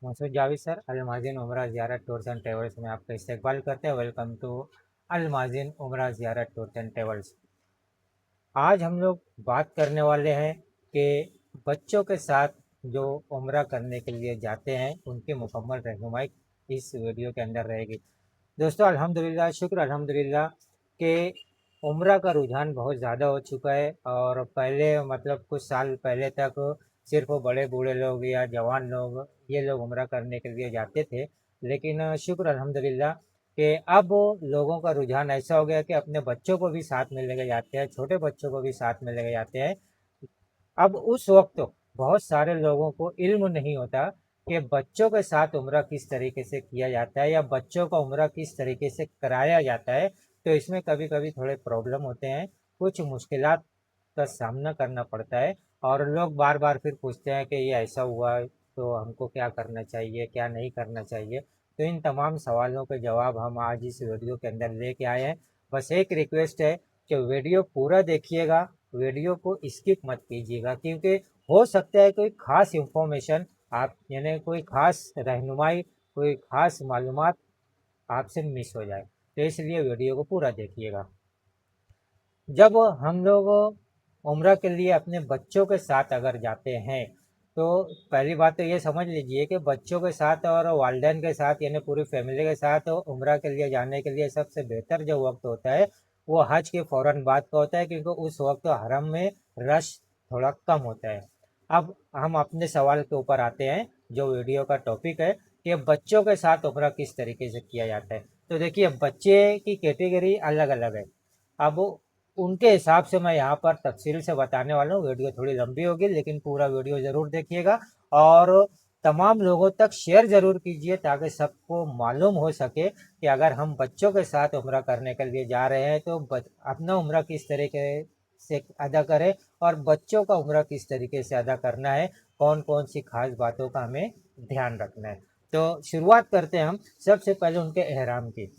Masood Javed sir अलमाजिन उम्रा ज़ियारत tours and travels में आपका इस्तकबाल करते हैं। वेलकम टू अलमाजिन उम्रा ज़ियारत टूर्स एंड ट्रेवल्स। आज हम लोग बात करने वाले हैं कि बच्चों के साथ जो उम्रा करने के लिए जाते हैं उनकी मुकम्मल रहनुमाई इस वीडियो के अंदर रहेगी। दोस्तों अल्हम्दुलिल्लाह शुक्र अल्हम्दुलिल्लाह कि उम्रा का रुझान बहुत ज़्यादा हो चुका है। और पहले मतलब कुछ साल पहले तक सिर्फ बड़े बूढ़े लोग या जवान लोग ये लोग उम्रा करने के लिए जाते थे, लेकिन शुक्र अल्हम्दुलिल्लाह कि अब लोगों का रुझान ऐसा हो गया कि अपने बच्चों को भी साथ में लेके जाते हैं, छोटे बच्चों को भी साथ में लेके जाते हैं। अब उस वक्त बहुत सारे लोगों को इल्म नहीं होता कि बच्चों के साथ उम्रा किस तरीके से किया जाता है या बच्चों का उम्रा किस तरीके से कराया जाता है। तो इसमें कभी कभी थोड़े प्रॉब्लम होते हैं, कुछ मुश्किलात का सामना करना पड़ता है और लोग बार बार फिर पूछते हैं कि ये ऐसा हुआ तो हमको क्या करना चाहिए, क्या नहीं करना चाहिए। तो इन तमाम सवालों के जवाब हम आज इस वीडियो के अंदर लेके आए हैं। बस एक रिक्वेस्ट है कि वीडियो पूरा देखिएगा, वीडियो को स्किप मत कीजिएगा, क्योंकि हो सकता है कोई ख़ास इंफॉर्मेशन आप यानी कोई ख़ास रहनुमाई, कोई ख़ास मालूमात आपसे मिस हो जाए। तो इसलिए वीडियो को पूरा देखिएगा। जब हम लोग उम्रा के लिए अपने बच्चों के साथ अगर जाते हैं तो पहली बात तो ये समझ लीजिए कि बच्चों के साथ और वालिदैन के साथ यानी पूरी फैमिली के साथ उम्रा के लिए जाने के लिए सबसे बेहतर जो वक्त होता है वो हज के फ़ौरन बाद का होता है, क्योंकि उस वक्त हरम में रश थोड़ा कम होता है। अब हम अपने सवाल के ऊपर आते हैं जो वीडियो का टॉपिक है कि बच्चों के साथ उम्रा किस तरीके से किया जाता है। तो देखिए बच्चे की कैटेगरी अलग अलग है। अब उनके हिसाब से मैं यहाँ पर तफसील से बताने वाला हूँ। वीडियो थोड़ी लंबी होगी लेकिन पूरा वीडियो ज़रूर देखिएगा और तमाम लोगों तक शेयर ज़रूर कीजिए ताकि सबको मालूम हो सके कि अगर हम बच्चों के साथ उम्रा करने के लिए जा रहे हैं तो अपना उम्रा किस तरीके से अदा करें और बच्चों का उम्रा किस तरीके से अदा करना है, कौन कौन सी खास बातों का हमें ध्यान रखना है। तो शुरुआत करते हैं हम सबसे पहले उनके एहराम की।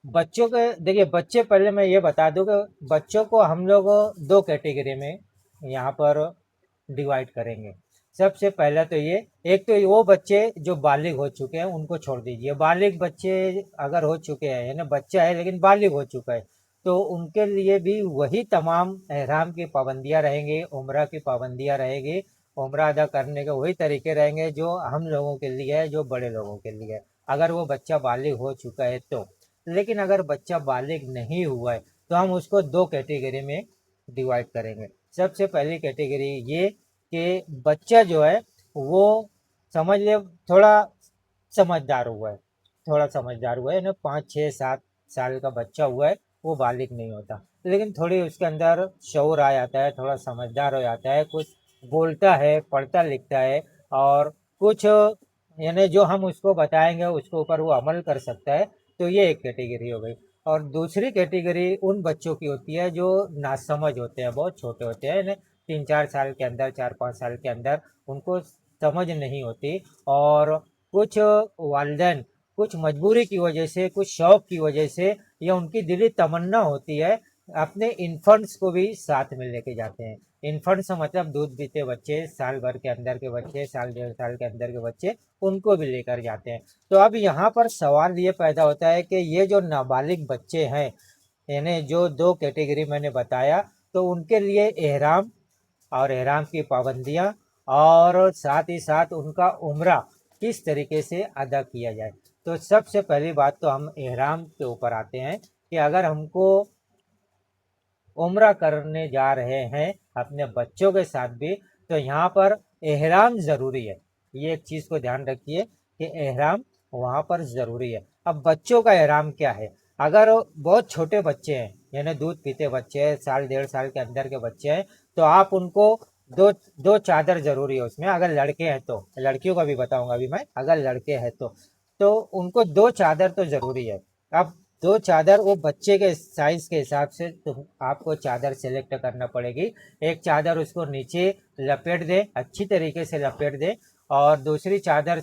बच्चों के देखिए बच्चे पहले मैं ये बता दूं कि बच्चों को हम लोग दो कैटेगरी में यहाँ पर डिवाइड करेंगे। सबसे पहला तो ये, एक तो वो बच्चे जो बालिग हो चुके हैं उनको छोड़ दीजिए। बालिग बच्चे अगर हो चुके हैं यानी बच्चा है लेकिन बालिग हो चुका है तो उनके लिए भी वही तमाम एहराम की पाबंदियाँ रहेंगी, उम्रा की पाबंदियाँ रहेगी, उम्रा अदा करने के वही तरीके रहेंगे जो हम लोगों के लिए है, जो बड़े लोगों के लिए है, अगर वो बच्चा बालिग हो चुका है तो। लेकिन अगर बच्चा बालिग नहीं हुआ है तो हम उसको दो कैटेगरी में डिवाइड करेंगे। सबसे पहली कैटेगरी ये कि बच्चा जो है वो समझ ले थोड़ा समझदार हुआ है, थोड़ा समझदार हुआ है ना, 5 6 7 साल का बच्चा हुआ है, वो बालिग नहीं होता लेकिन थोड़ी उसके अंदर शऊर आ जाता है, थोड़ा समझदार हो जाता है, कुछ बोलता है, पढ़ता लिखता है और कुछ यानी जो हम उसको बताएंगे उसके ऊपर वो अमल कर सकता है। तो ये एक कैटेगरी हो गई। और दूसरी कैटेगरी उन बच्चों की होती है जो नासमझ होते हैं, बहुत छोटे होते हैं यानी 3 4 साल के अंदर, 4 5 साल के अंदर, उनको समझ नहीं होती और कुछ वालिदैन कुछ मजबूरी की वजह से, कुछ शौक़ की वजह से या उनकी दिली तमन्ना होती है अपने इन्फेंट्स को भी साथ में लेके जाते हैं। इन्फेंट्स मतलब दूध पीते बच्चे, साल भर के अंदर के बच्चे, साल 1.5 साल के अंदर के बच्चे, उनको भी लेकर जाते हैं। तो अब यहाँ पर सवाल ये पैदा होता है कि ये जो नाबालिग बच्चे हैं यानी जो दो कैटेगरी मैंने बताया, तो उनके लिए एहराम और एहराम की पाबंदियाँ और साथ ही साथ उनका उम्रा किस तरीके से अदा किया जाए। तो सबसे पहली बात तो हम एहराम के ऊपर आते हैं कि अगर हमको उम्रा करने जा रहे हैं अपने बच्चों के साथ भी तो यहाँ पर एहराम ज़रूरी है। ये एक चीज़ को ध्यान रखिए कि एहराम वहाँ पर ज़रूरी है। अब बच्चों का एहराम क्या है, अगर बहुत छोटे बच्चे हैं यानी दूध पीते बच्चे हैं, साल 1.5 साल के अंदर के बच्चे हैं, तो आप उनको दो दो चादर ज़रूरी है उसमें। अगर लड़के हैं तो, लड़कियों का भी बताऊंगा अभी मैं, अगर लड़के हैं तो उनको दो चादर तो ज़रूरी है। अब दो चादर वो बच्चे के साइज़ के हिसाब से तो आपको चादर सेलेक्ट करना पड़ेगी। एक चादर उसको नीचे लपेट दे, अच्छी तरीके से लपेट दे, और दूसरी चादर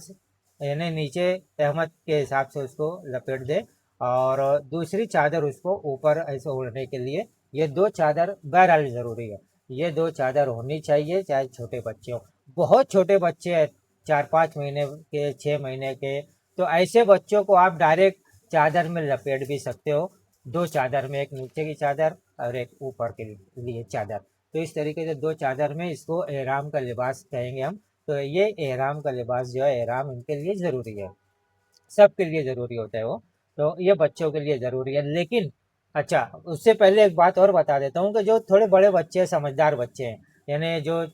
यानी नीचे तहमत के हिसाब से उसको लपेट दे और दूसरी चादर उसको ऊपर ऐसे ओढ़ने के लिए। ये दो चादर बहरहाल ज़रूरी है, ये दो चादर होनी चाहिए चाहे छोटे बच्चे हों। बहुत छोटे बच्चे हैं, 4-5 महीने के, 6 महीने के, तो ऐसे बच्चों को आप डायरेक्ट चादर में लपेट भी सकते हो। 2 चादर में, एक नीचे की चादर और एक ऊपर के लिए चादर। तो इस तरीके से 2 चादर में इसको एहराम का लिबास कहेंगे हम। तो ये एहराम का लिबास जो है, एहराम इनके लिए ज़रूरी है, सबके लिए ज़रूरी होता है वो। तो ये बच्चों के लिए ज़रूरी है। लेकिन अच्छा, उससे पहले एक बात और बता देता हूँ कि जो थोड़े बड़े बच्चे हैं, समझदार बच्चे हैं, यानी जो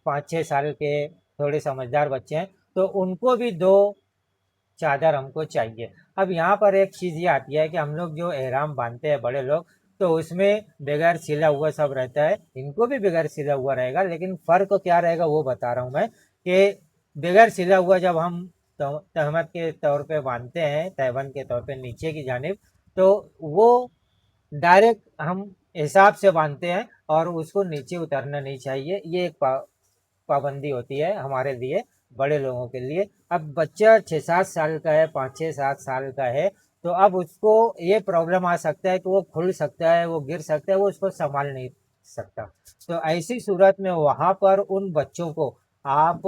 5-6 साल के थोड़े समझदार बच्चे हैं, तो उनको भी 2 चादर हमको चाहिए। अब यहाँ पर एक चीज़ ये आती है कि हम लोग जो एहराम बांधते हैं बड़े लोग, तो उसमें बगैर सिला हुआ सब रहता है, इनको भी बगैर सिला हुआ रहेगा। लेकिन फ़र्क क्या रहेगा वो बता रहा हूँ मैं, कि बगैर सिला हुआ जब हम तहमत के तौर पे बांधते हैं, तहबंद के तौर पे नीचे की जानिब, तो वो डायरेक्ट हम हिसाब से बांधते हैं और उसको नीचे उतरना नहीं चाहिए। ये एक पाबंदी होती है हमारे लिए, बड़े लोगों के लिए। अब बच्चा 6-7 साल का है, 5-6-7 साल का है, तो अब उसको ये प्रॉब्लम आ सकता है कि वो खुल सकता है, वो गिर सकता है, वो उसको संभाल नहीं सकता। तो ऐसी सूरत में वहाँ पर उन बच्चों को आप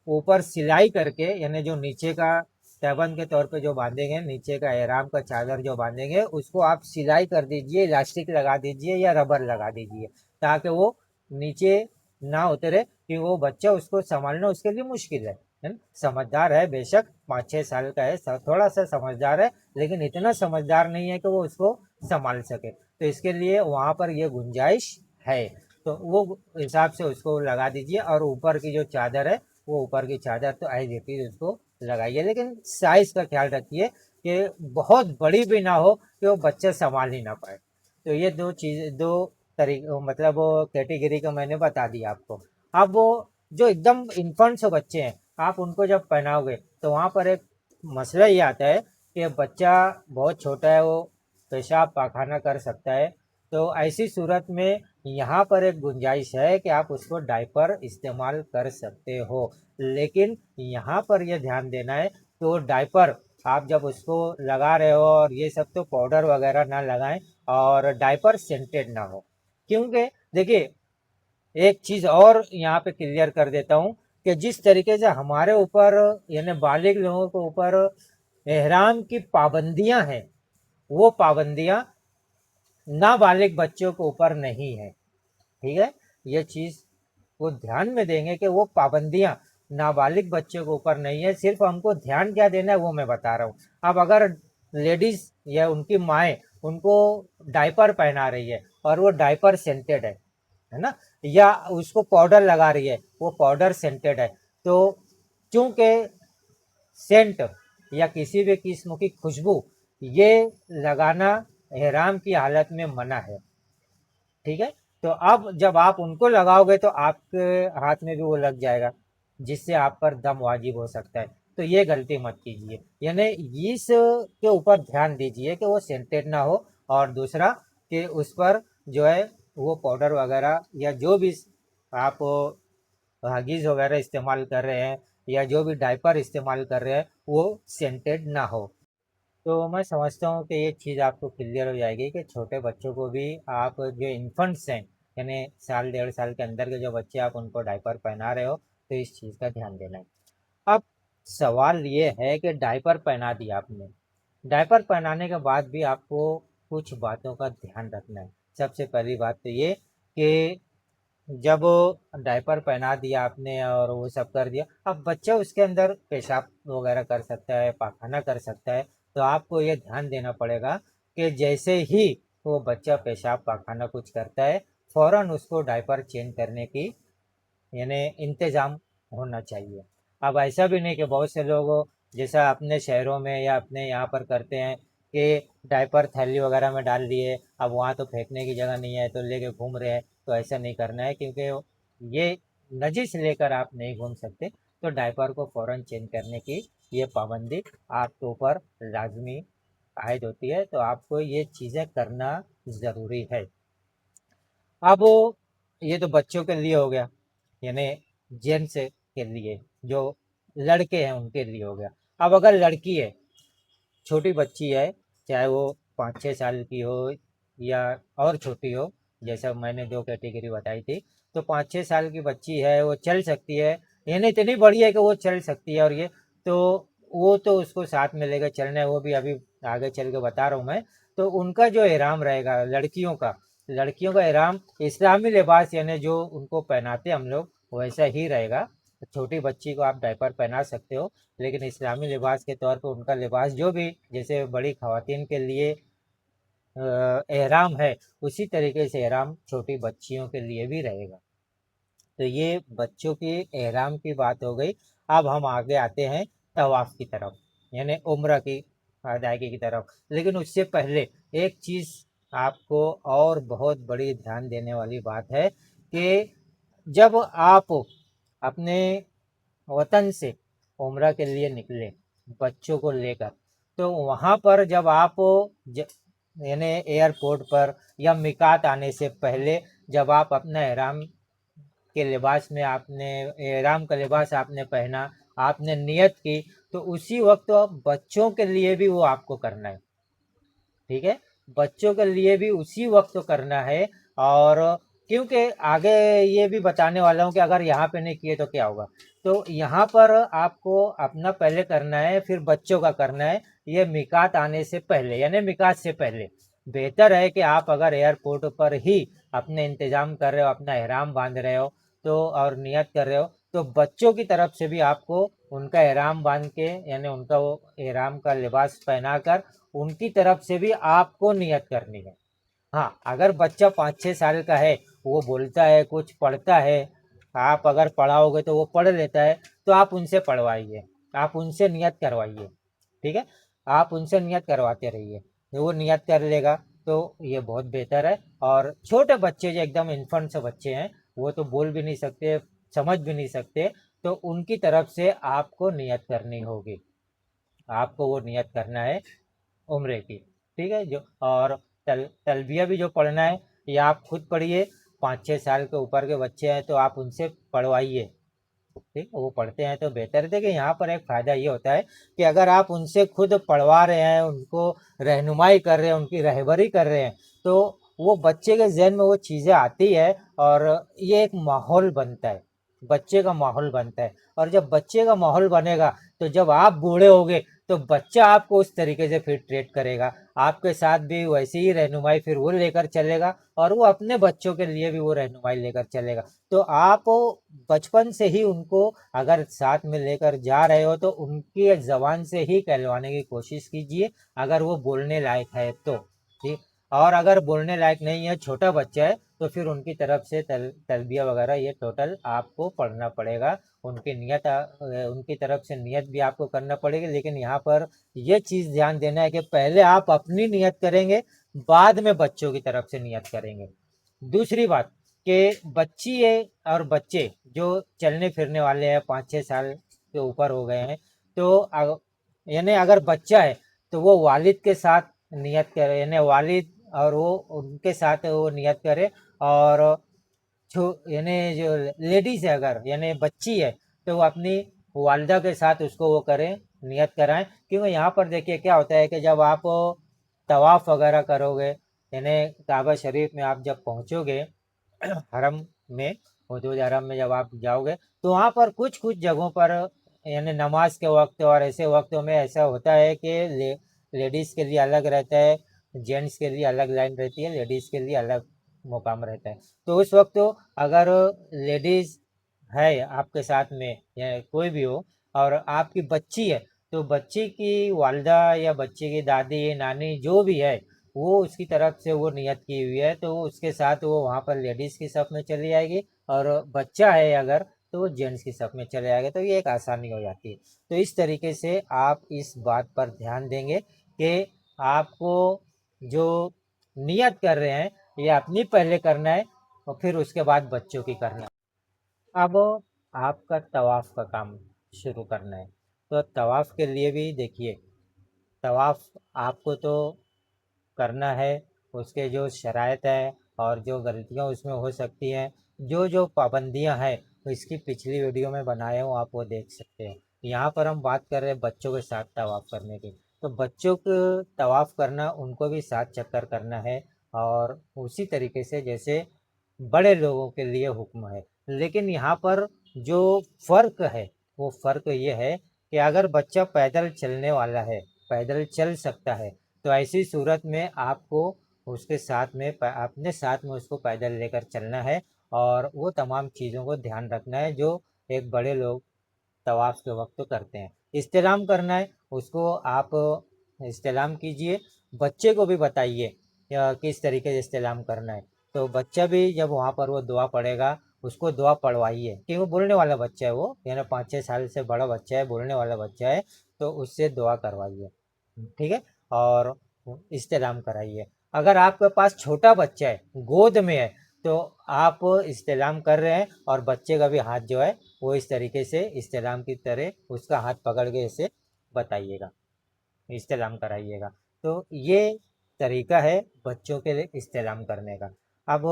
ऊपर सिलाई करके, यानी जो नीचे का तहबंद के तौर पे जो बांधेंगे, नीचे का एहराम का चादर जो बांधेंगे, उसको आप सिलाई कर दीजिए, इलास्टिक लगा दीजिए या रबर लगा दीजिए, ताकि वो नीचे ना उतरे, कि वो बच्चा उसको संभालना उसके लिए मुश्किल है ना। समझदार है बेशक, 5-6 साल का है, थोड़ा सा समझदार है, लेकिन इतना समझदार नहीं है कि वो उसको संभाल सके। तो इसके लिए वहाँ पर ये गुंजाइश है, तो वो हिसाब से उसको लगा दीजिए। और ऊपर की जो चादर है, वो ऊपर की चादर तो एज इट इज उसको लगाइए, लेकिन साइज़ का ख्याल रखिए कि बहुत बड़ी भी ना हो कि वो बच्चा संभाल ही ना पाए। तो ये 2 चीज़, 2 तरीके, मतलब वो कैटेगरी का मैंने बता दिया आपको। अब वो जो एकदम इन्फेंट्स बच्चे हैं, आप उनको जब पहनाओगे तो वहाँ पर एक मसला ये आता है कि बच्चा बहुत छोटा है, वो पेशाब पाखाना कर सकता है। तो ऐसी सूरत में यहाँ पर एक गुंजाइश है कि आप उसको डायपर इस्तेमाल कर सकते हो। लेकिन यहाँ पर यह ध्यान देना है कि वो डायपर आप जब उसको लगा रहे हो, और ये सब तो पाउडर वगैरह ना लगाएं, और डायपर सेंटेड ना हो। क्योंकि देखिए, एक चीज़ और यहाँ पे क्लियर कर देता हूँ कि जिस तरीके से हमारे ऊपर, यानी बालिग लोगों के ऊपर एहराम की पाबंदियाँ हैं, वो पाबंदियाँ नाबालिग बच्चों के ऊपर नहीं है। ठीक है, ये चीज़ वो ध्यान में देंगे कि वो पाबंदियाँ नाबालिग बच्चों के ऊपर नहीं है। सिर्फ हमको ध्यान क्या देना है वो मैं बता रहा हूँ। अब अगर लेडीज़ या उनकी माएँ उनको डायपर पहना रही है और वो डायपर सेंटेड है ना, या उसको पाउडर लगा रही है, वो पाउडर सेंटेड है, तो चूंकि सेंट या किसी भी किस्म की खुशबू ये लगाना एहराम की हालत में मना है। ठीक है, तो अब जब आप उनको लगाओगे तो आपके हाथ में भी वो लग जाएगा, जिससे आप पर दम वाजिब हो सकता है। तो ये गलती मत कीजिए, यानी इस के ऊपर ध्यान दीजिए कि वो सेंटेड ना हो। और दूसरा कि उस पर जो है वो पाउडर वगैरह या जो भी आप हगीज़ वगैरह इस्तेमाल कर रहे हैं, या जो भी डायपर इस्तेमाल कर रहे हैं, वो सेंटेड ना हो। तो मैं समझता हूँ कि ये चीज़ आपको क्लियर हो जाएगी कि छोटे बच्चों को भी आप, जो इन्फेंट्स हैं, यानी साल 1.5 साल के अंदर के जो बच्चे, आप उनको डायपर पहना रहे हो, तो इस चीज़ का ध्यान देना है। अब सवाल ये है कि डायपर पहना दिया आपने, डायपर पहनाने के बाद भी आपको कुछ बातों का ध्यान रखना है। सबसे पहली बात तो ये कि जब डायपर पहना दिया आपने और वो सब कर दिया, अब बच्चा उसके अंदर पेशाब वगैरह कर सकता है, पाखाना कर सकता है। तो आपको ये ध्यान देना पड़ेगा कि जैसे ही वो बच्चा पेशाब पाखाना कुछ करता है, फ़ौरन उसको डायपर चेंज करने की, यानी इंतज़ाम होना चाहिए। अब ऐसा भी नहीं कि बहुत से लोग जैसा अपने शहरों में या अपने यहाँ पर करते हैं कि डायपर थैली वगैरह में डाल दिए, अब वहाँ तो फेंकने की जगह नहीं है तो लेके घूम रहे हैं। तो ऐसा नहीं करना है, क्योंकि ये नजिश लेकर आप नहीं घूम सकते। तो डायपर को फ़ौरन चेंज करने की ये पाबंदी आपके ऊपर लाजमी आयद होती है, तो आपको ये चीज़ें करना ज़रूरी है। अब ये तो बच्चों के लिए हो गया, यानी जेंट्स के लिए, जो लड़के हैं उनके लिए हो गया। अब अगर लड़की है, छोटी बच्ची है, चाहे वो 5-6 साल की हो या और छोटी हो, जैसा मैंने 2 कैटेगरी बताई थी, तो 5-6 साल की बच्ची है, वो चल सकती है, यानी इतनी बड़ी है कि वो चल सकती है, और ये तो वो तो उसको साथ में लेकर चलना है, वो भी अभी आगे चल के बता रहा हूँ मैं। तो उनका जो एहराम रहेगा लड़कियों का एहराम इस्लामी लिबास यानी जो उनको पहनाते हम लोग वैसा ही रहेगा। छोटी बच्ची को आप डायपर पहना सकते हो, लेकिन इस्लामी लिबास के तौर पर उनका लिबास जो भी जैसे बड़ी खवातीन के लिए एहराम है, उसी तरीके से एहराम छोटी बच्चियों के लिए भी रहेगा। तो ये बच्चों की एहराम की बात हो गई। अब हम आगे आते हैं तवाफ की तरफ, यानी उम्र की अदायगी की तरफ। लेकिन उससे पहले एक चीज़ आपको और बहुत बड़ी ध्यान देने वाली बात है कि जब आप अपने वतन से उम्रा के लिए निकले बच्चों को लेकर, तो वहाँ पर जब आप यानी एयरपोर्ट पर या मिकात आने से पहले जब आप अपना एहराम के लिबास में आपने एहराम का लिबास आपने पहना, आपने नियत की, तो उसी वक्त बच्चों के लिए भी वो आपको करना है। ठीक है, बच्चों के लिए भी उसी वक्त करना है। और क्योंकि आगे ये भी बताने वाला हूँ कि अगर यहाँ पे नहीं किए तो क्या होगा। तो यहाँ पर आपको अपना पहले करना है, फिर बच्चों का करना है, ये मिकात आने से पहले यानी मिकात से पहले। बेहतर है कि आप अगर एयरपोर्ट पर ही अपने इंतज़ाम कर रहे हो, अपना एहराम बांध रहे हो तो और नियत कर रहे हो, तो बच्चों की तरफ से भी आपको उनका एहराम बांध के यानी उनका वो एहराम का लिबास पहना कर उनकी तरफ से भी आपको नियत करनी है। हाँ, अगर बच्चा 5-6 साल का है, वो बोलता है, कुछ पढ़ता है, आप अगर पढ़ाओगे तो वो पढ़ लेता है, तो आप उनसे पढ़वाइए, आप उनसे नियत करवाइए। ठीक है, आप उनसे नियत करवाते रहिए, वो नियत कर लेगा तो ये बहुत बेहतर है। और छोटे बच्चे जो एकदम इन्फेंट से बच्चे हैं, वो तो बोल भी नहीं सकते, समझ भी नहीं सकते, तो उनकी तरफ से आपको नियत करनी होगी, आपको वो नियत करना है उम्रे की। ठीक है, जो और तलबिया भी जो पढ़ना है ये आप खुद पढ़िए। 5-6 साल के ऊपर के बच्चे हैं तो आप उनसे पढ़वाइए। ठीक, वो पढ़ते हैं तो बेहतर है। देखिए यहाँ पर एक फ़ायदा ये होता है कि अगर आप उनसे खुद पढ़वा रहे हैं, उनको रहनुमाई कर रहे हैं, उनकी रहबरी कर रहे हैं, तो वो बच्चे के जहन में वो चीज़ें आती है और ये एक माहौल बनता है, बच्चे का माहौल बनता है। और जब बच्चे का माहौल बनेगा तो जब आप बूढ़े होगे तो बच्चा आपको उस तरीके से फिर ट्रीट करेगा, आपके साथ भी वैसी ही रहनुमाई फिर वो लेकर चलेगा, और वो अपने बच्चों के लिए भी वो रहनुमाई लेकर चलेगा। तो आप बचपन से ही उनको अगर साथ में लेकर जा रहे हो तो उनकी ज़बान से ही कहलवाने की कोशिश कीजिए, अगर वो बोलने लायक है तो। ठीक, और अगर बोलने लायक नहीं है, छोटा बच्चा है, तो फिर उनकी तरफ से तलबिया वगैरह ये टोटल आपको पढ़ना पड़ेगा। उनकी नियत उनकी तरफ से नियत भी आपको करना पड़ेगी। लेकिन यहाँ पर ये चीज़ ध्यान देना है कि पहले आप अपनी नियत करेंगे, बाद में बच्चों की तरफ से नियत करेंगे। दूसरी बात कि बच्ची है और बच्चे जो चलने फिरने वाले हैं, 5-6 साल के ऊपर हो गए हैं, तो यानी अगर बच्चा है तो वो वालिद के साथ नियत करे, यानी वालिद और वो उनके साथ वो नियत करे। और यानी जो लेडीज़ है अगर यानी बच्ची है, तो वो अपनी वालदा के साथ उसको वो करें, नियत कराएं। क्योंकि यहाँ पर देखिए क्या होता है कि जब आप तवाफ़ वगैरह करोगे, यानी काबा शरीफ में आप जब पहुँचोगे हरम में, हुदूद हरम में जब आप जाओगे, तो वहाँ पर कुछ कुछ जगहों पर यानी नमाज के वक्त और ऐसे वक्तों में ऐसा होता है कि लेडीज़ के लिए अलग रहता है, जेंट्स के लिए अलग लाइन रहती है, लेडीज़ के लिए अलग मुकाम रहता है। तो उस वक्त अगर लेडीज़ है आपके साथ में या कोई भी हो और आपकी बच्ची है, तो बच्ची की वालदा या बच्ची की दादी नानी जो भी है, वो उसकी तरफ से वो नियत की हुई है, तो उसके साथ वो वहाँ पर लेडीज़ की सफ़ में चली जाएगी। और बच्चा है अगर तो वो जेंट्स की सफ़ में चले जाएगा, तो ये एक आसानी हो जाती है। तो इस तरीके से आप इस बात पर ध्यान देंगे कि आपको जो नियत कर रहे हैं ये अपनी पहले करना है और फिर उसके बाद बच्चों की करना है। अब आपका तवाफ़ का काम शुरू करना है। तो तवाफ़ के लिए भी देखिए, तवाफ़ आपको तो करना है, उसके जो शराइत है और जो गलतियाँ उसमें हो सकती हैं, जो जो पाबंदियाँ हैं, तो इसकी पिछली वीडियो में बनाया हूँ, आप वो देख सकते हैं। यहाँ पर हम बात कर रहे हैं बच्चों के साथ तवाफ़ करने की। तो बच्चों को तवाफ़ करना, उनको भी 7 चक्कर करना है और उसी तरीके से जैसे बड़े लोगों के लिए हुक्म है। लेकिन यहाँ पर जो फ़र्क है वो फ़र्क ये है कि अगर बच्चा पैदल चलने वाला है, पैदल चल सकता है, तो ऐसी सूरत में आपको उसके साथ में अपने साथ में उसको पैदल लेकर चलना है और वो तमाम चीज़ों को ध्यान रखना है जो एक बड़े लोग तवाफ़ के वक्त करते हैं। इस्तेलाम करना है, उसको आप इस्तेलाम कीजिए, बच्चे को भी बताइए किस तरीके से इस्तेलाम करना है। तो बच्चा भी जब वहाँ पर वो दुआ पढ़ेगा, उसको दुआ पढ़वाइए कि वो बोलने वाला बच्चा है, वो यानी 5-6 साल से बड़ा बच्चा है, बोलने वाला बच्चा है, तो उससे दुआ करवाइए, ठीक है, और इस्तेलाम कराइए। अगर आपके पास छोटा बच्चा है, गोद में है, तो आप इस्तेलाम कर रहे हैं और बच्चे का भी हाथ जो है वो इस तरीके से इस्तेलाम की तरह उसका हाथ पकड़ के इसे बताइएगा, इस्तेलाम कराइएगा। तो ये तरीका है बच्चों के लिए इस्तेलाम करने का। अब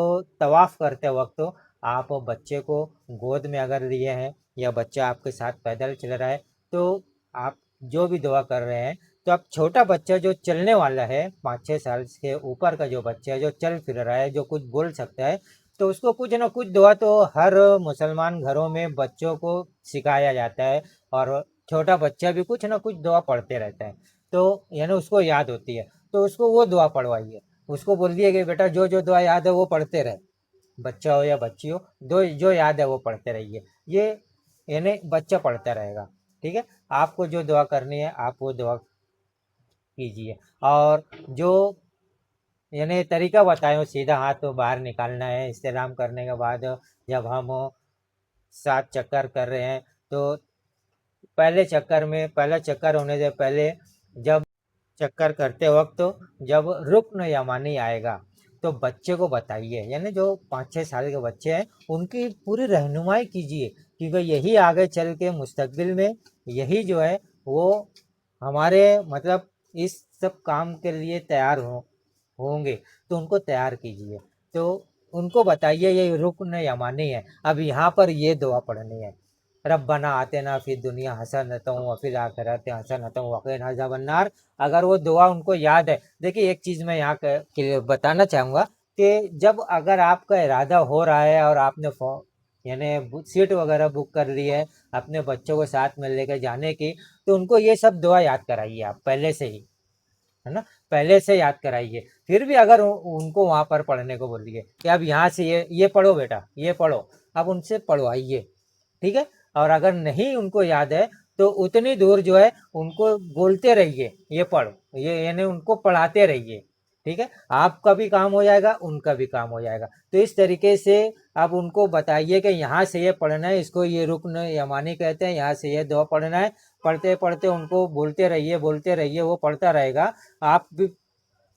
तवाफ़ करते वक्त तो आप बच्चे को गोद में अगर लिए हैं या बच्चा आपके साथ पैदल चल रहा है, तो आप जो भी दुआ कर रहे हैं, तो आप छोटा बच्चा जो चलने वाला है, 5-6 साल के ऊपर का जो बच्चा है जो चल फिर रहा है, जो कुछ बोल सकता है, तो उसको कुछ ना कुछ दुआ तो हर मुसलमान घरों में बच्चों को सिखाया जाता है और छोटा बच्चा भी कुछ ना कुछ दुआ पढ़ते रहता है, तो यानी उसको याद होती है, तो उसको वो दुआ पढ़वाइए। उसको बोल दिए कि बेटा जो जो दुआ याद है वो पढ़ते रहे, बच्चा हो या बच्ची हो, दो जो याद है वो पढ़ते रहिए, ये यानी बच्चा पढ़ता रहेगा, ठीक है। आपको जो दुआ करनी है आप वो दुआ कीजिए और जो यानी तरीका बताएं, सीधा हाथ तो बाहर निकालना है। इस्तेलाम करने के बाद जब हम 7 चक्कर कर रहे हैं, तो पहला चक्कर होने से पहले जब चक्कर करते वक्त तो जब रुक्न यमानी आएगा तो बच्चे को बताइए, यानी जो 5-6 साल के बच्चे हैं उनकी पूरी रहनुमाई कीजिए, क्योंकि यही आगे चल के मुस्तकबिल में यही जो है वो हमारे मतलब इस सब काम के लिए तैयार होंगे, तो उनको तैयार कीजिए। तो उनको बताइए ये रुक्न यमानी है, अब यहाँ पर ये दुआ पढ़नी है, रब्बना आतिना फी दुनिया हसनतम व फिल आखिरति हसनतम व क़िना अज़ाबन्नार। अगर वो दुआ उनको याद है, देखिए एक चीज़ मैं यहाँ बताना चाहूँगा कि जब अगर आपका इरादा हो रहा है और आपने यानी सीट वगैरह बुक कर ली है अपने बच्चों को साथ में लेकर जाने की, तो उनको ये सब दुआ याद कराइए आप पहले से ही, है ना, पहले से याद कराइए। फिर भी अगर उनको वहाँ पर पढ़ने को बोलिए कि अब यहाँ से ये पढ़ो बेटा, ये पढ़ो, अब उनसे पढ़वाइए, ठीक है। और अगर नहीं उनको याद है तो उतनी दूर जो है उनको बोलते रहिए ये पढ़, ये यानी उनको पढ़ाते रहिए, ठीक है। आपका भी काम हो जाएगा, उनका भी काम हो जाएगा। तो इस तरीके से आप उनको बताइए कि यहाँ से ये पढ़ना है, इसको ये रुकन यमानी कहते हैं, यहाँ से ये दुआ पढ़ना है। पढ़ते पढ़ते उनको बोलते रहिए, वो पढ़ता रहेगा, आप भी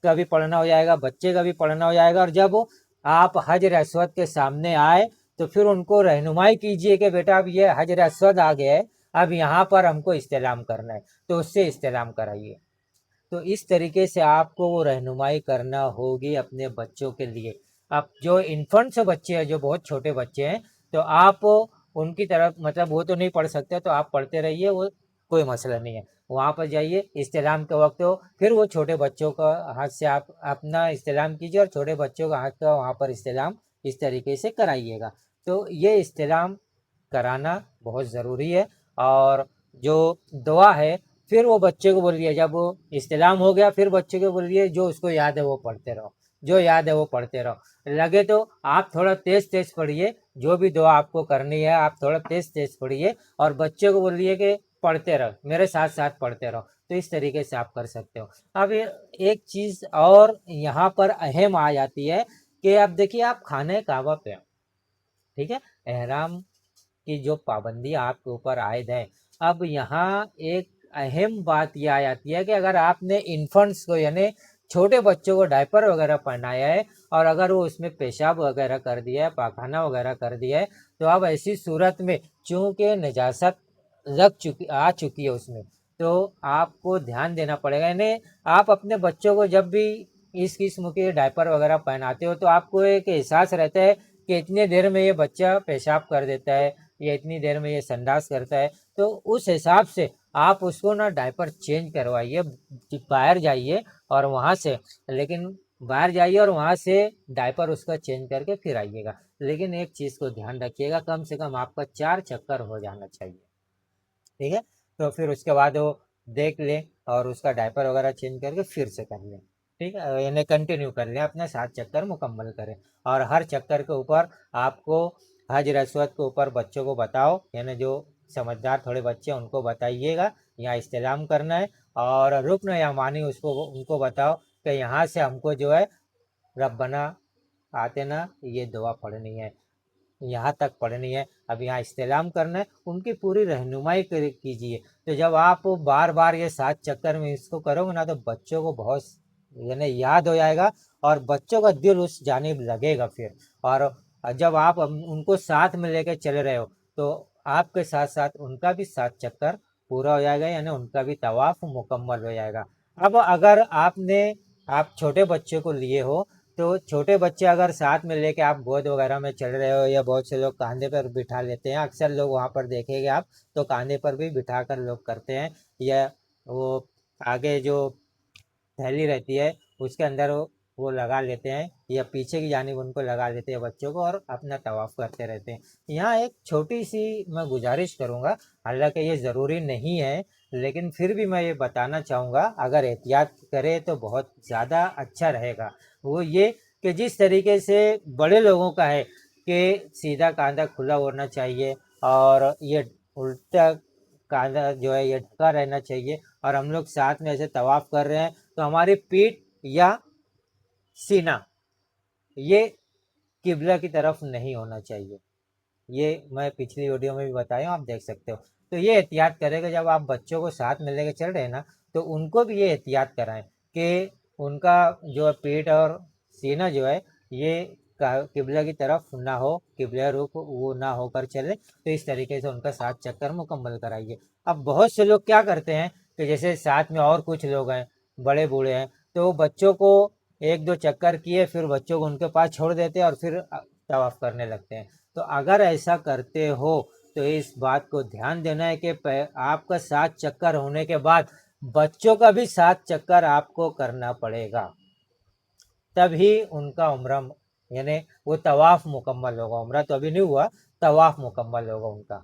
का भी पढ़ना हो जाएगा, बच्चे का भी पढ़ना हो जाएगा। और जब आप हजर अस्वद के सामने आए तो फिर उनको रहनुमाई कीजिए कि बेटा अब ये हजर अस्वद आ गया है, अब यहाँ पर हमको इस्तेलाम करना है, तो उससे इस्तेलाम कराइए। तो इस तरीके से आपको वो रहनुमाई करना होगी अपने बच्चों के लिए। अब जो इन्फेंट्स बच्चे हैं, जो बहुत छोटे बच्चे हैं, तो आप उनकी तरफ मतलब वो तो नहीं पढ़ सकते, तो आप पढ़ते रहिए, वो कोई मसला नहीं है। वहाँ पर जाइए इस्तेलाम के वक्त हो, फिर वो छोटे बच्चों का हाथ से आप अपना इस्तेलाम कीजिए और छोटे बच्चों का हाथ का वहाँ पर इस्तेलाम इस तरीके से कराइएगा। तो ये इस्तेलाम कराना बहुत ज़रूरी है। और जो दुआ है फिर वो बच्चे को बोलिए, जब वो इस्तेलाम हो गया फिर बच्चे को बोलिए जो उसको याद है वो पढ़ते रहो, जो याद है वो पढ़ते रहो। लगे तो आप थोड़ा तेज़ तेज़ पढ़िए, जो भी दुआ आपको करनी है आप थोड़ा तेज़ तेज़ पढ़िए और बच्चे को बोलिए कि पढ़ते रहो, मेरे साथ साथ पढ़ते रहो। तो इस तरीके से आप कर सकते हो। अब एक चीज़ और यहाँ पर अहम आ जाती है कि अब देखिए आप खाने काबा पे, ठीक है, एहराम की जो पाबंदी आपके ऊपर आयद है। अब यहाँ एक अहम बात यह आ जाती है कि अगर आपने इन्फेंट्स को यानी छोटे बच्चों को डायपर वगैरह पहनाया है और अगर वो उसमें पेशाब वगैरह कर दिया है, पाखाना वगैरह कर दिया है, तो अब ऐसी सूरत में चूँकि नजासत आ चुकी है उसमें, तो आपको ध्यान देना पड़ेगा। यानी आप अपने बच्चों को जब भी इस किस्म के डायपर वगैरह पहनाते हो तो आपको एक एहसास रहता है कि इतनी देर में ये बच्चा पेशाब कर देता है या इतनी देर में ये संडास करता है, तो उस हिसाब से आप उसको ना डायपर चेंज करवाइए, बाहर जाइए और वहाँ से, लेकिन बाहर जाइए और वहाँ से डायपर उसका चेंज करके फिर आइएगा। لیکن ایک چیز کو دھیان رکھیے گا، کم سے کم آپ کا 4 چکر ہو جانا چاہیے، ٹھیک ہے؟ تو پھر اس کے بعد وہ دیکھ لیں اور اس کا ڈائپر وغیرہ چینج کر کے پھر سے کر لیں، ٹھیک ہے؟ یعنی کنٹینیو کر لیں، اپنے 7 چکر مکمل کریں، اور ہر چکر کے اوپر آپ کو حج رسوت کے اوپر بچوں کو بتاؤ، یعنی جو سمجھدار تھوڑے بچے ہیں ان کو بتائیے گا یہاں استلام کرنا ہے، اور رکن یمانی ان کو بتاؤ کہ یہاں سے ہم کو جو ہے ربنا آتنا یہ دعا پڑھنی ہے، یہاں تک پڑھنی ہے، اب یہاں استلام کرنا ہے، ان کی پوری رہنمائی کیجیے۔ تو جب آپ بار بار یہ 7 چکر میں اس کو کرو گے نا، تو بچوں کو بہت یعنی یاد ہو جائے گا، اور بچوں کا دل اس جانب لگے گا پھر، اور جب آپ ان کو ساتھ میں لے کے چل رہے ہو تو آپ کے ساتھ ساتھ ان کا بھی 7 چکر پورا ہو جائے گا، یعنی ان کا بھی طواف مکمل ہو جائے گا۔ اب اگر آپ چھوٹے بچے کو لیے ہو، تو چھوٹے بچے اگر ساتھ میں لے کے آپ گود وغیرہ میں چل رہے ہو، یا بہت سے لوگ کاندھے پر بٹھا لیتے ہیں، اکثر لوگ وہاں پر دیکھیں گے آپ تو کاندھے پر بھی بٹھا کر لوگ کرتے ہیں، یا وہ آگے جو تھیلی رہتی ہے اس کے اندر وہ لگا لیتے ہیں، یا پیچھے کی جانب ان کو لگا لیتے ہیں بچوں کو، اور اپنا طواف کرتے رہتے ہیں۔ یہاں ایک چھوٹی سی میں گزارش کروں گا، حالانکہ یہ ضروری نہیں ہے، لیکن پھر بھی میں یہ بتانا چاہوں گا، اگر احتیاط کرے تو بہت زیادہ اچھا رہے گا۔ وہ یہ کہ جس طریقے سے بڑے لوگوں کا ہے کہ سیدھا کاندھا کھلا ہونا چاہیے، اور یہ الٹا کاندھا جو ہے یہ ڈھکا رہنا چاہیے، اور ہم لوگ ساتھ میں ایسے طواف کر رہے ہیں تو ہماری پیٹھ یا سینہ یہ قبلہ کی طرف نہیں ہونا چاہیے، یہ میں پچھلی ویڈیو میں بھی بتایا ہوں، آپ دیکھ سکتے ہو۔ تو یہ احتیاط کرے گا، جب آپ بچوں کو ساتھ میں لے کے چل رہے ہیں نا، تو ان کو بھی یہ احتیاط کرائیں کہ ان کا جو پیٹھ اور سینہ جو ہے یہ قبلہ کی طرف نہ ہو، قبلہ رخ وہ نہ ہو کر چلے، تو اس طریقے سے ان کا 7 چکر مکمل کرائیے۔ اب بہت سے لوگ کیا کرتے ہیں کہ جیسے ساتھ میں اور کچھ لوگ ہیں، بڑے بوڑھے ہیں، تو وہ بچوں کو 1-2 چکر کیے، پھر بچوں کو ان کے پاس چھوڑ دیتے ہیں اور پھر طواف کرنے لگتے ہیں۔ تو اگر ایسا کرتے ہو تو اس بات کو دھیان دینا ہے کہ آپ کا 7 چکر ہونے کے بعد بچوں کا بھی 7 چکر آپ کو کرنا پڑے گا، تبھی ان کا عمرہ یعنی وہ طواف مکمل ہوگا، عمرہ تو ابھی نہیں ہوا، طواف مکمل ہوگا ان کا۔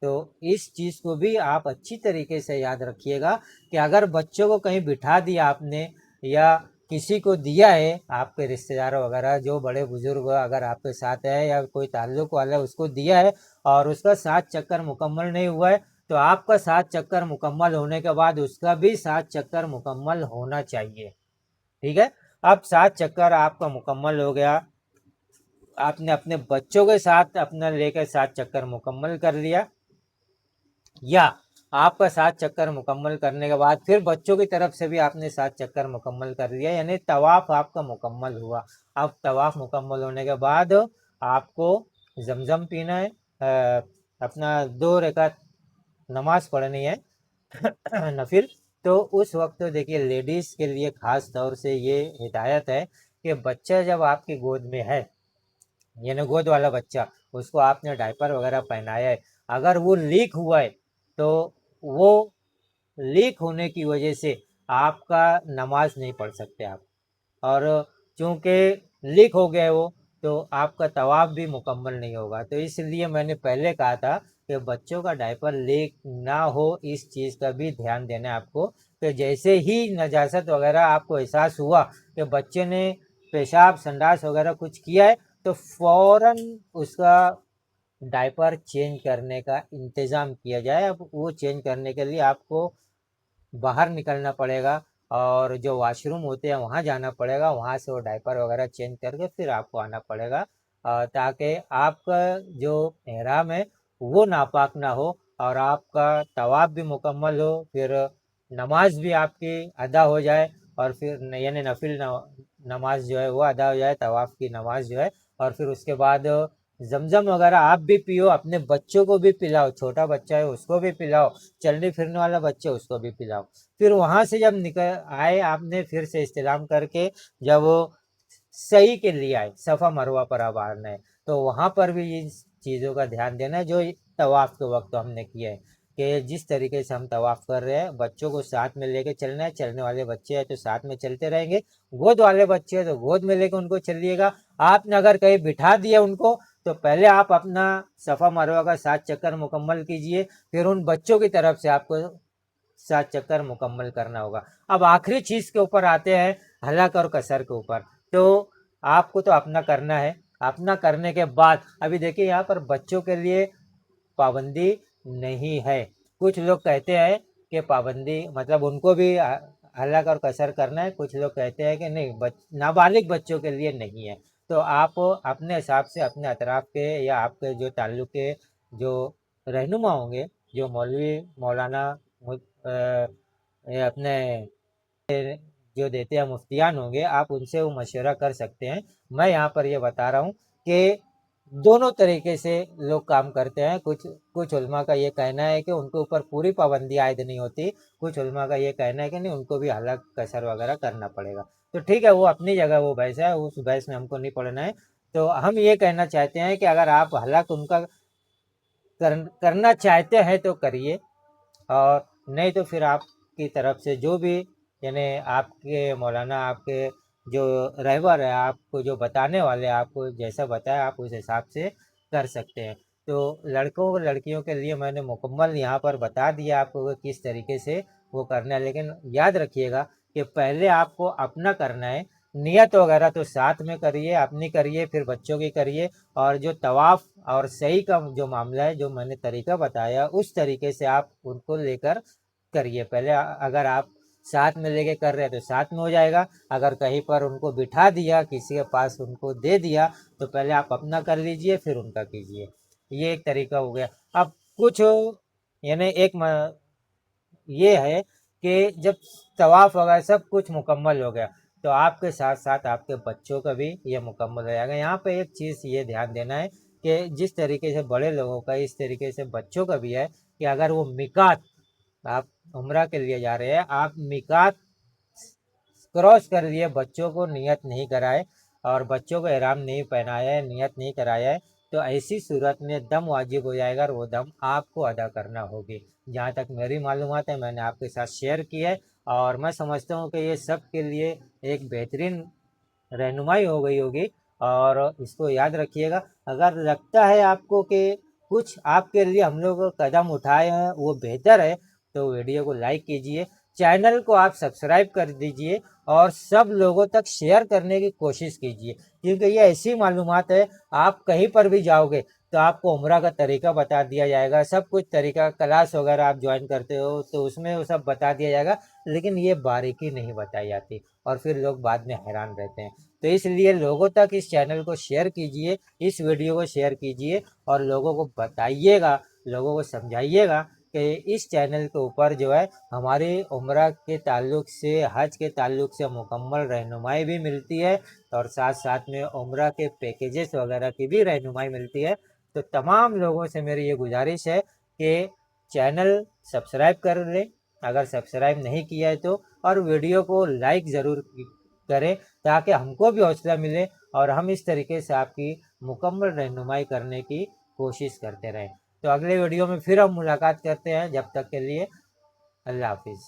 تو اس چیز کو بھی آپ اچھی طریقے سے یاد رکھیے گا کہ اگر بچوں کو کہیں بٹھا دیا آپ نے، یا کسی کو دیا ہے آپ کے رشتہ دار وغیرہ جو بڑے بزرگ اگر آپ کے ساتھ ہے، یا کوئی تعلق والا اس کو دیا ہے اور اس کا 7 چکر مکمل نہیں ہوا ہے، تو آپ کا 7 چکر مکمل ہونے کے بعد اس کا بھی 7 چکر مکمل ہونا چاہیے، ٹھیک ہے؟ اب 7 چکر آپ کا مکمل ہو گیا، آپ نے اپنے بچوں کے ساتھ اپنا لے کے 7 چکر مکمل کر لیا، یا آپ کا 7 چکر مکمل کرنے کے بعد پھر بچوں کی طرف سے بھی آپ نے 7 چکر مکمل کر لیا، یعنی طواف آپ کا مکمل ہوا۔ اب طواف مکمل ہونے کے بعد آپ کو زمزم پینا ہے، اپنا 2 رکعت نماز پڑھنی ہے نفل۔ تو اس وقت دیکھیے لیڈیز کے لیے خاص طور سے یہ ہدایت ہے کہ بچہ جب آپ کی گود میں ہے، یعنی گود والا بچہ، اس کو آپ نے ڈائپر وغیرہ پہنایا ہے، اگر وہ لیک ہوا ہے تو وہ لیک ہونے کی وجہ سے آپ کا نماز نہیں پڑھ سکتے آپ، اور چونکہ لیک ہو گئے وہ تو آپ کا طواف بھی مکمل نہیں ہوگا۔ تو اس لیے میں نے پہلے کہا تھا کہ بچوں کا ڈائپر لیک نہ ہو، اس چیز کا بھی دھیان دینا ہے آپ کو، کہ جیسے ہی نجاست وغیرہ آپ کو احساس ہوا کہ بچے نے پیشاب سنڈاس وغیرہ کچھ کیا ہے، تو فوراً اس کا ڈائپر چینج کرنے کا انتظام کیا جائے۔ اب وہ چینج کرنے کے لیے آپ کو باہر نکلنا پڑے گا، اور جو واش روم ہوتے ہیں وہاں جانا پڑے گا، وہاں سے وہ ڈائپر وغیرہ چینج کر کے پھر آپ کو آنا پڑے گا، تاکہ آپ کا جو احرام ہے وہ ناپاک نہ ہو، اور آپ کا طواف بھی مکمل ہو، پھر نماز بھی آپ کی ادا ہو جائے، اور پھر یعنی نفل نماز جو ہے وہ ادا ہو جائے، طواف کی نماز جو ہے، اور پھر اس کے بعد زمزم وغیرہ آپ بھی پیو، اپنے بچوں کو بھی پلاؤ، چھوٹا بچہ ہے اس کو بھی پلاؤ، چلنے پھرنے والا بچہ اس کو بھی پلاؤ۔ پھر وہاں سے جب نکل آئے آپ نے پھر سے استلام کر کے، جب وہ صحیح کے لیے آئے، صفا مروہ پر اب آنا ہے، تو وہاں پر بھی ان چیزوں کا دھیان دینا ہے جو طواف کے وقت ہم نے کیا ہے، کہ جس طریقے سے ہم طواف کر رہے ہیں بچوں کو ساتھ میں لے کے چلنا ہے. چلنے والے بچے ہیں تو ساتھ میں چلتے رہیں گے, گود والے بچے ہیں تو گود میں لے کے ان کو چلیے گا. آپ نے اگر کہیں بٹھا دیا ان کو تو پہلے آپ اپنا صفا مروہ کا 7 چکر مکمل کیجئے, پھر ان بچوں کی طرف سے آپ کو 7 چکر مکمل کرنا ہوگا. اب آخری چیز کے اوپر آتے ہیں, حلق اور قصر کے اوپر. تو آپ کو تو اپنا کرنا ہے, اپنا کرنے کے بعد ابھی دیکھیے یہاں پر بچوں کے لیے پابندی نہیں ہے. کچھ لوگ کہتے ہیں کہ پابندی مطلب ان کو بھی حلق اور قصر کرنا ہے, کچھ لوگ کہتے ہیں کہ نہیں نابالغ بچوں کے لیے نہیں ہے. تو آپ اپنے حساب سے اپنے اطراف کے یا آپ کے جو تعلق کے جو رہنما ہوں گے, جو مولوی مولانا اپنے جو دیتے ہیں مفتیان ہوں گے, آپ ان سے وہ مشورہ کر سکتے ہیں. میں یہاں پر یہ بتا رہا ہوں کہ دونوں طریقے سے لوگ کام کرتے ہیں. کچھ علماء کا یہ کہنا ہے کہ ان کے اوپر پوری پابندی عائد نہیں ہوتی, کچھ علماء کا یہ کہنا ہے کہ نہیں ان کو بھی حلق قصر وغیرہ کرنا پڑے گا. تو ٹھیک ہے, وہ اپنی جگہ وہ بحث ہے, اس بحث میں ہم کو نہیں پڑھنا ہے. تو ہم یہ کہنا چاہتے ہیں کہ اگر آپ حلق ان کا کرنا چاہتے ہیں تو کریے, اور نہیں تو پھر آپ کی طرف سے جو بھی یعنی آپ کے مولانا آپ کے جو رہبر ہے آپ کو جو بتانے والے آپ کو جیسا بتایا آپ اس حساب سے کر سکتے ہیں. تو لڑکوں اور لڑکیوں کے لیے میں نے مکمل یہاں پر بتا دیا آپ کو کس طریقے سے وہ کرنا ہے. لیکن یاد رکھیے گا کہ پہلے آپ کو اپنا کرنا ہے, نیت وغیرہ تو ساتھ میں کریے, اپنی کریے پھر بچوں کی کریے. اور جو طواف اور سعی کا جو معاملہ ہے جو میں نے طریقہ بتایا اس طریقے سے آپ ان کو لے کر کریے. پہلے اگر آپ ساتھ میں لے کے کر رہے ہیں تو ساتھ میں ہو جائے گا, اگر کہیں پر ان کو بٹھا دیا کسی کے پاس ان کو دے دیا تو پہلے آپ اپنا کر لیجئے پھر ان کا کیجئے. یہ ایک طریقہ ہو گیا. اب کچھ یعنی ایک یہ ہے کہ جب طواف وغیرہ سب کچھ مکمل ہو گیا تو آپ کے ساتھ ساتھ آپ کے بچوں کا بھی یہ مکمل ہو جائے گا. یہاں پہ ایک چیز یہ دھیان دینا ہے کہ جس طریقے سے بڑے لوگوں کا اس طریقے سے بچوں کا بھی ہے کہ اگر وہ میقات آپ عمرہ کے لیے جا رہے ہیں, آپ میقات کراس کر لیے, بچوں کو نیت نہیں کرائے اور بچوں کو احرام نہیں پہنایا ہے, نیت نہیں کرایا ہے, تو ایسی صورت میں دم واجب ہو جائے گا اور وہ دم آپ کو ادا کرنا ہوگی. جہاں تک میری معلومات ہے میں نے آپ کے ساتھ شیئر کی ہے, اور میں سمجھتا ہوں کہ یہ سب کے لیے ایک بہترین رہنمائی ہو گئی ہوگی. اور اس کو یاد رکھیے گا, اگر لگتا ہے آپ کو کہ کچھ آپ کے لیے ہم لوگ قدم اٹھائے ہیں وہ بہتر ہے تو ویڈیو کو لائک کیجئے, چینل کو آپ سبسکرائب کر دیجئے اور سب لوگوں تک شیئر کرنے کی کوشش کیجئے. کیونکہ یہ ایسی معلومات ہے, آپ کہیں پر بھی جاؤ گے تو آپ کو عمرہ کا طریقہ بتا دیا جائے گا, سب کچھ طریقہ, کلاس وغیرہ آپ جوائن کرتے ہو تو اس میں وہ سب بتا دیا جائے گا, لیکن یہ باریکی نہیں بتائی جاتی اور پھر لوگ بعد میں حیران رہتے ہیں. تو اس لیے لوگوں تک اس چینل کو شیئر کیجئے, اس ویڈیو کو شیئر کیجئے اور لوگوں کو بتائیے گا, لوگوں کو سمجھائیے گا کہ اس چینل کے اوپر جو ہے ہماری عمرہ کے تعلق سے, حج کے تعلق سے مکمل رہنمائی بھی ملتی ہے اور ساتھ ساتھ میں عمرہ کے پیکیجز وغیرہ کی بھی رہنمائی ملتی ہے. تو تمام لوگوں سے میری یہ گزارش ہے کہ چینل سبسکرائب کر لیں اگر سبسکرائب نہیں کیا ہے تو, اور ویڈیو کو لائک ضرور کریں تاکہ ہم کو بھی حوصلہ ملے اور ہم اس طریقے سے آپ کی مکمل رہنمائی کرنے کی کوشش کرتے رہیں. تو اگلے ویڈیو میں پھر ہم ملاقات کرتے ہیں, جب تک کے لیے اللہ حافظ.